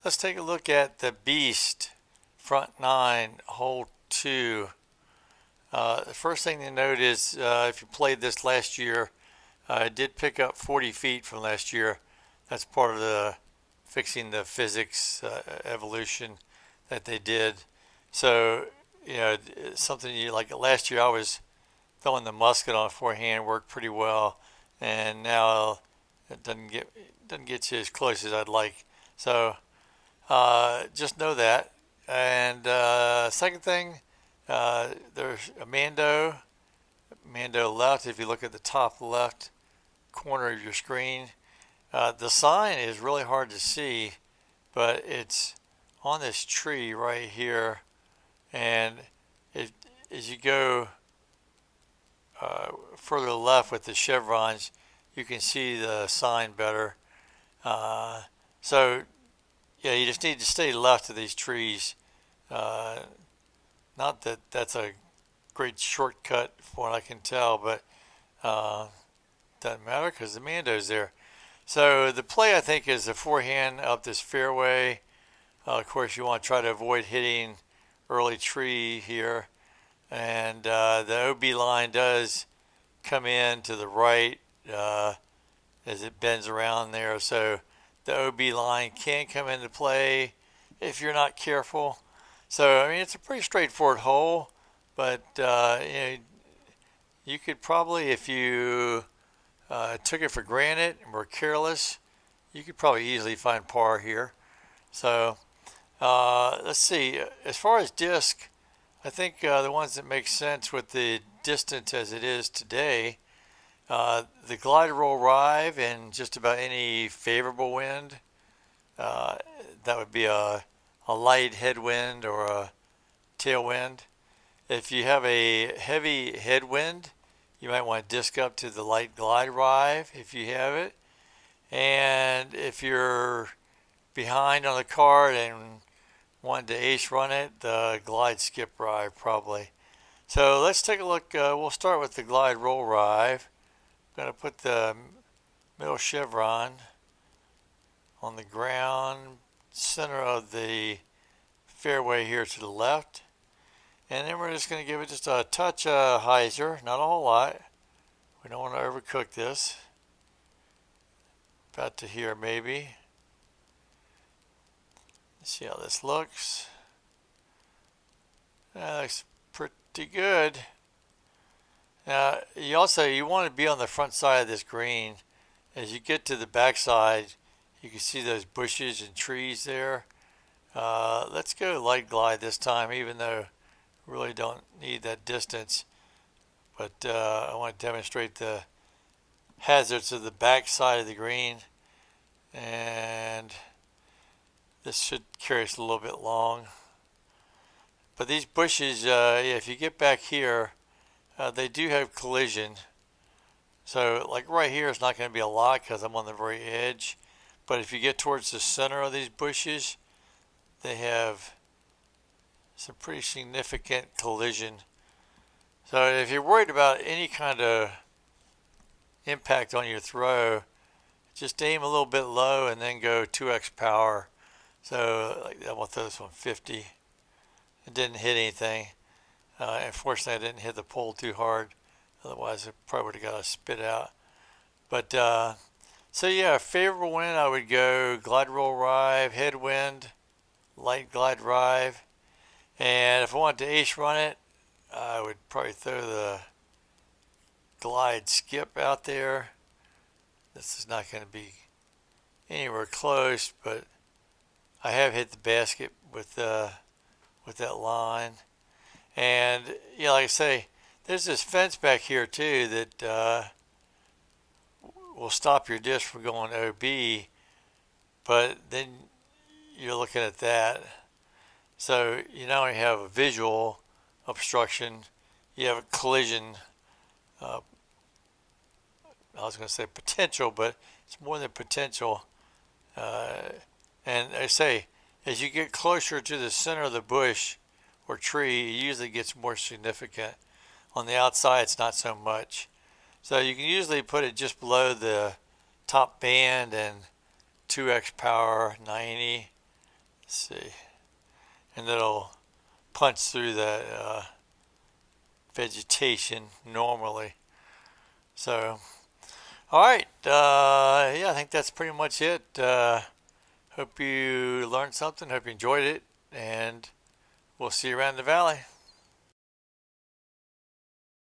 Let's take a look at the Beast front nine, hole two. The first thing to note is if you played this last year, it did pick up 40 feet from last year. That's part of the fixing the physics evolution that they did. So, something you like last year I was throwing the musket on forehand, worked pretty well, and now it doesn't get you as close as I'd like. So just know that. And second thing, there's a Mando left. If you look at the top left corner of your screen, the sign is really hard to see, but it's on this tree right here. And it, as you go further left with the chevrons, you can see the sign better. Uh, so yeah, you just need to stay left of these trees. Uh, Not that that's a great shortcut from what I can tell, but uh, doesn't matter because the Mando's there. So the play I think is the forehand up this fairway. Of course, you want to try to avoid hitting early tree here, and the OB line does come in to the right uh, as it bends around there. So the OB line can come into play if you're not careful. So I mean, it's a pretty straightforward hole, but you could probably, if you took it for granted and were careless, you could probably easily find par here. So let's see. As far as disc, I think the ones that make sense with the distance as it is today, the glide roll rive in just about any favorable wind. Uh, that would be a light headwind or a tailwind. If you have a heavy headwind, you might want to disc up to the light glide rive if you have it. And if you're behind on the card and want to ace run it, the glide skip rive probably. So let's take a look. We'll start with the glide roll rive. I'm going to put the middle chevron on the ground, center of the fairway here to the left. And then we're just going to give it just a touch of hyzer, not a whole lot. We don't want to overcook this. About to here maybe. Let's see how this looks. That looks pretty good. Now, you want to be on the front side of this green. As you get to the back side, you can see those bushes and trees there. Let's go light glide this time, even though we really don't need that distance. But I want to demonstrate the hazards of the back side of the green. And this should carry us a little bit long. But these bushes, if you get back here, they do have collision. So like right here, it's not going to be a lot because I'm on the very edge. But if you get towards the center of these bushes, they have some pretty significant collision. So if you're worried about any kind of impact on your throw, just aim a little bit low and then go 2x power. So like I want this one 50. It didn't hit anything. Unfortunately, I didn't hit the pole too hard. Otherwise, it probably would have got a spit out. But so yeah, favorable wind, I would go glide roll rive, headwind, light glide rive. And if I wanted to ace run it, I would probably throw the glide skip out there. This is not going to be anywhere close, but I have hit the basket with that line. And like I say, there's this fence back here too that will stop your disc from going OB, but then you're looking at that. So you not only have a visual obstruction, you have a collision. Uh, I was going to say potential, but it's more than potential. Uh, and I say, as you get closer to the center of the bush or tree, it usually gets more significant. On the outside, it's not so much. So you can usually put it just below the top band and 2x power 90. see, and it'll punch through the vegetation normally. So, all right, yeah, I think that's pretty much it. Hope you learned something. Hope you enjoyed it, and we'll see you around the valley.